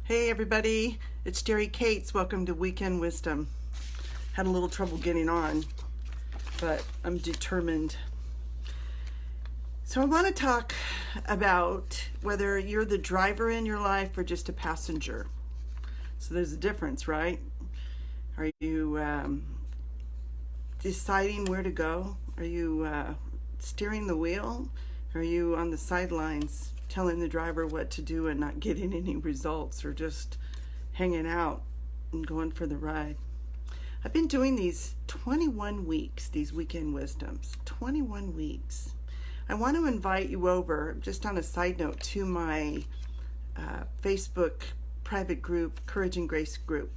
Hey everybody, it's Jerry Cates. Welcome to Weekend Wisdom. Had a little trouble getting on, but I'm determined. So I want to talk about whether you're the driver in your life or just a passenger. So there's a difference, right? Are you deciding where to go? Are you steering the wheel? Are you on the sidelines telling the driver what to do and not getting any results, or just hanging out and going for the ride? I've been doing these 21 weeks, these weekend wisdoms, 21 weeks. I want to invite you over, just on a side note, to my Facebook private group, Courage and Grace group.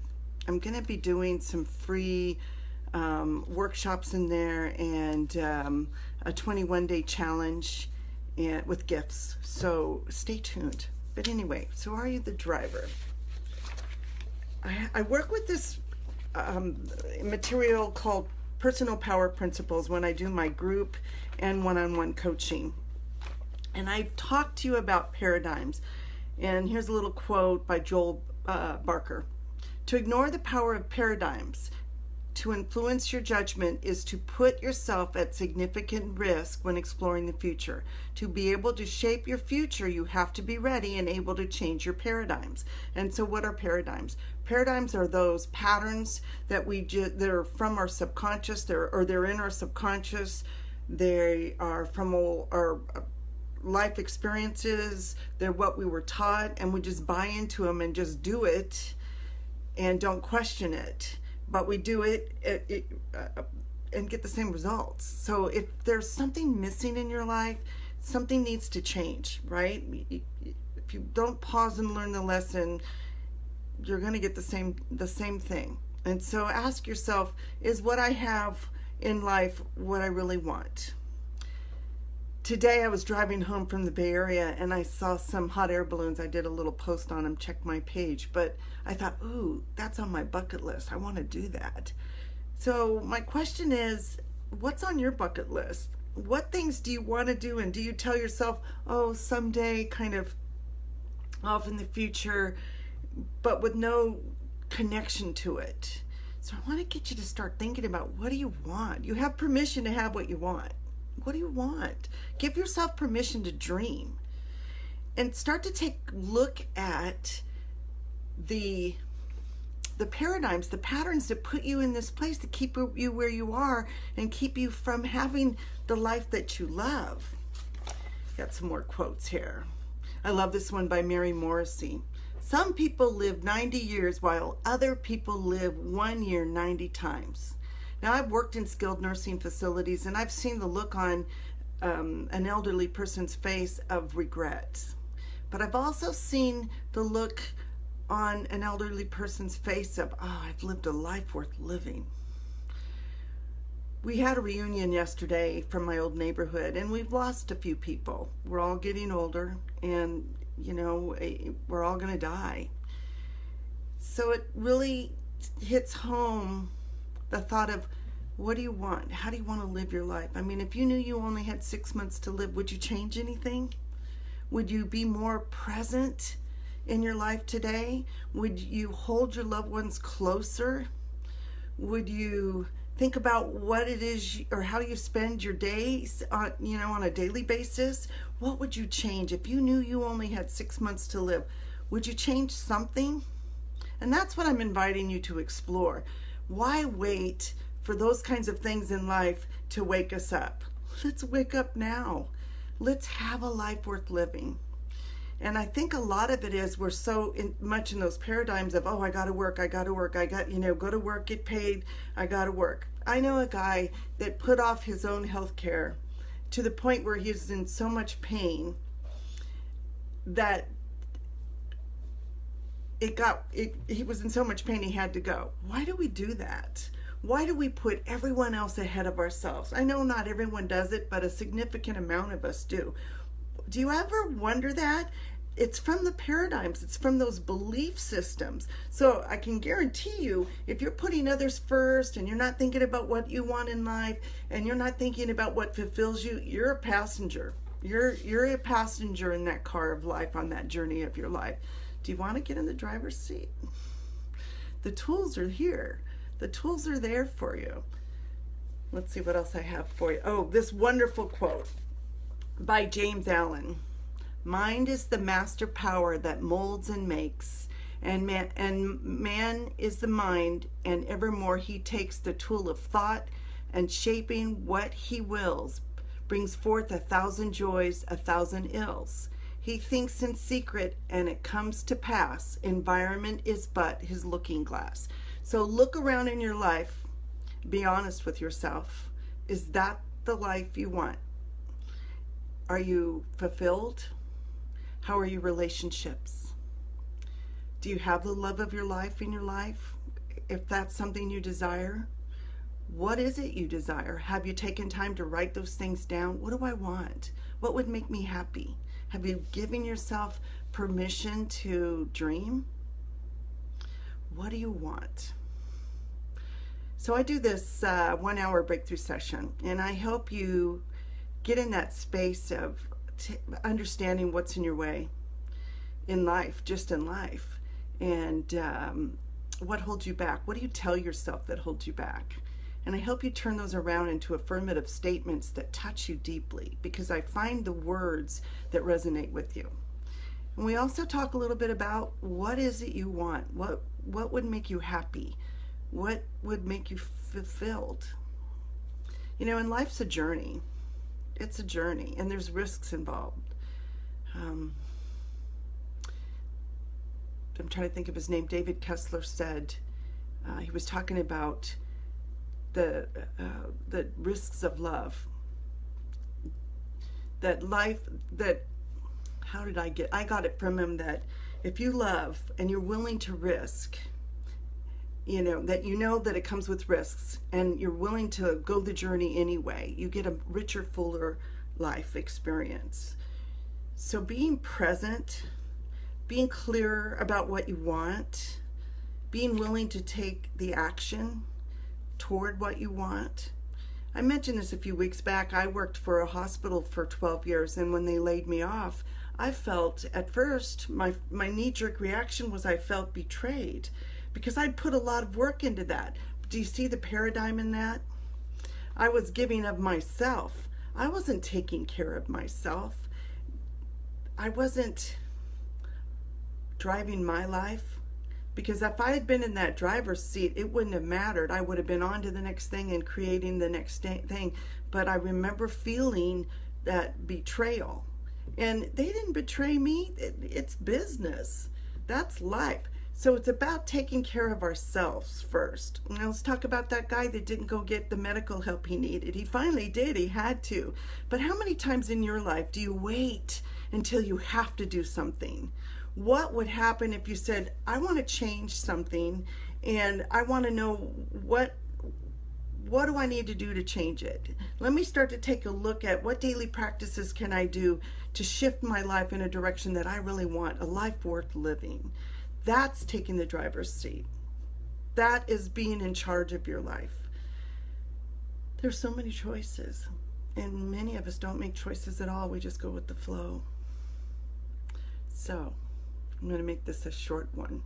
I'm going to be doing some free workshops in there and a 21-day challenge and with gifts, so stay tuned. But anyway, so are you the driver? I work with this material called Personal Power Principles when I do my group and one-on-one coaching. And I've talked to you about paradigms. And here's a little quote by Joel Barker. To ignore the power of paradigms to influence your judgment is to put yourself at significant risk when exploring the future. To be able to shape your future, you have to be ready and able to change your paradigms. And so what are paradigms? Paradigms are those patterns that they're from our subconscious, they're in our subconscious. They are from our life experiences. They're what we were taught, and we just buy into them and just do it and don't question it. But we do it and get the same results. So if there's something missing in your life, something needs to change, right? If you don't pause and learn the lesson, you're going to get the same thing. And so ask yourself, is what I have in life what I really want? Today I was driving home from the Bay Area and I saw some hot air balloons. I did a little post on them, check my page, but I thought, ooh, that's on my bucket list. I want to do that. So my question is, what's on your bucket list? What things do you want to do? And do you tell yourself, oh, someday, kind of off in the future, but with no connection to it? So I want to get you to start thinking about, what do you want? You have permission to have what you want. What do you want? Give yourself permission to dream and start to take a look at the paradigms, the patterns that put you in this place, to keep you where you are and keep you from having the life that you love. Got some more quotes here. I love this one by Mary Morrissey. Some people live 90 years while other people live 1 year 90 times. Now, I've worked in skilled nursing facilities and I've seen the look on an elderly person's face of regret. But I've also seen the look on an elderly person's face of, oh, I've lived a life worth living. We had a reunion yesterday from my old neighborhood and we've lost a few people. We're all getting older and, you know, we're all going to die. So it really hits home the thought of, what do you want? How do you want to live your life? I mean, if you knew you only had 6 months to live, would you change anything? Would you be more present in your life today? Would you hold your loved ones closer? Would you think about what it is or how you spend your days on, on a daily basis? What would you change if you knew you only had 6 months to live? Would you change something? And that's what I'm inviting you to explore. Why wait for those kinds of things in life to wake us up? Let's wake up now. Let's have a life worth living. And I think a lot of it is we're so much in those paradigms of, oh, I got to work, I got, go to work, get paid, I got to work. I know a guy that put off his own health care to the point where he was in so much pain that he was in so much pain he had to go. Why do we do that? Why do we put everyone else ahead of ourselves? I know not everyone does it, but a significant amount of us do. Do you ever wonder that? It's from the paradigms. It's from those belief systems. So I can guarantee you, if you're putting others first and you're not thinking about what you want in life and you're not thinking about what fulfills you, you're a passenger. You're a passenger in that car of life, on that journey of your life. Do you want to get in the driver's seat? The tools are here. The tools are there for you. Let's see what else I have for you. Oh, this wonderful quote by James Allen. Mind is the master power that molds and makes, and man is the mind, and evermore he takes the tool of thought, and shaping what he wills, brings forth 1,000 joys, 1,000 ills. He thinks in secret, and it comes to pass. Environment is but his looking glass. So look around in your life. Be honest with yourself. Is that the life you want? Are you fulfilled? How are your relationships? Do you have the love of your life in your life? If that's something you desire, what is it you desire? Have you taken time to write those things down? What do I want? What would make me happy? Have you given yourself permission to dream? What do you want? So I do this 1 hour breakthrough session, and I help you get in that space of understanding what's in your way in life, just in life, and what holds you back. What do you tell yourself that holds you back? And I help you turn those around into affirmative statements that touch you deeply, because I find the words that resonate with you. And we also talk a little bit about what is it you want? What would make you happy? What would make you fulfilled? You know, and life's a journey. It's a journey, and there's risks involved. I'm trying to think of his name. David Kessler said, he was talking about the risks of love. That life, I got it from him, that if you love and you're willing to risk, that it comes with risks, and you're willing to go the journey anyway, you get a richer, fuller life experience. So being present, being clear about what you want, being willing to take the action toward what you want. I mentioned this a few weeks back. I worked for a hospital for 12 years, and when they laid me off, I felt, at first, my knee-jerk reaction was I felt betrayed, because I'd put a lot of work into that. Do you see the paradigm in that? I was giving of myself. I wasn't taking care of myself. I wasn't driving my life, because if I had been in that driver's seat, it wouldn't have mattered. I would have been on to the next thing and creating the next thing. But I remember feeling that betrayal. And they didn't betray me. It's business. That's life. So it's about taking care of ourselves first. Now let's talk about that guy that didn't go get the medical help he needed. He finally did. He had to. But how many times in your life do you wait until you have to do something? What would happen if you said, I want to change something, and I want to know what do I need to do to change it? Let me start to take a look at what daily practices can I do to shift my life in a direction that I really want, a life worth living. That's taking the driver's seat. That is being in charge of your life. There's so many choices, and many of us don't make choices at all. We just go with the flow. So I'm going to make this a short one,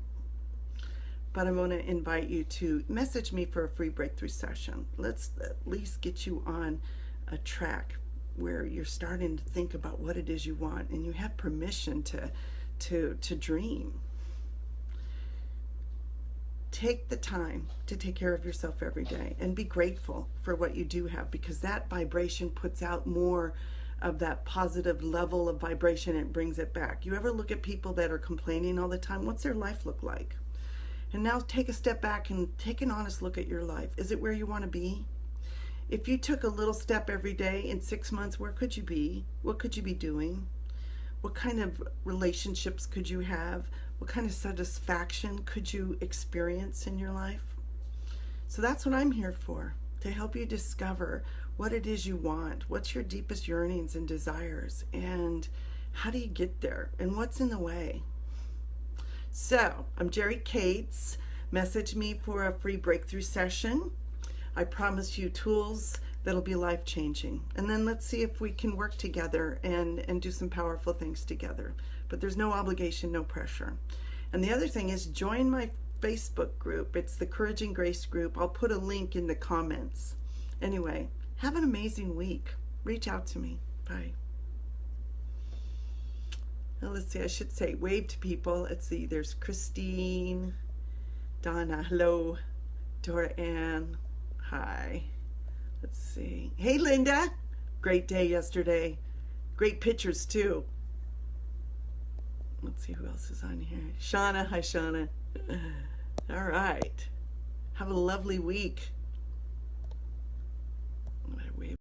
but I'm going to invite you to message me for a free breakthrough session. Let's at least get you on a track where you're starting to think about what it is you want, and you have permission to dream. Take the time to take care of yourself every day, and be grateful for what you do have, because that vibration puts out more of that positive level of vibration, and it brings it back. You ever look at people that are complaining all the time? What's their life look like? And now take a step back and take an honest look at your life. Is it where you want to be? If you took a little step every day, in 6 months, where could you be? What could you be doing? What kind of relationships could you have? What kind of satisfaction could you experience in your life? So that's what I'm here for, to help you discover what it is you want, what's your deepest yearnings and desires, and how do you get there, and what's in the way. So I'm Jerry Cates. Message me for a free breakthrough session. I promise you tools that'll be life-changing. And then let's see if we can work together and do some powerful things together. But there's no obligation, no pressure. And the other thing is join my Facebook group. It's the Courage and Grace group. I'll put a link in the comments. Anyway, have an amazing week. Reach out to me. Bye. Now let's see, I should say wave to people. Let's see, there's Christine, Donna, hello, Dora Ann, hi. Let's see. Hey Linda, great day yesterday. Great pictures too. Let's see who else is on here. Shauna, hi Shauna. All right. Have a lovely week.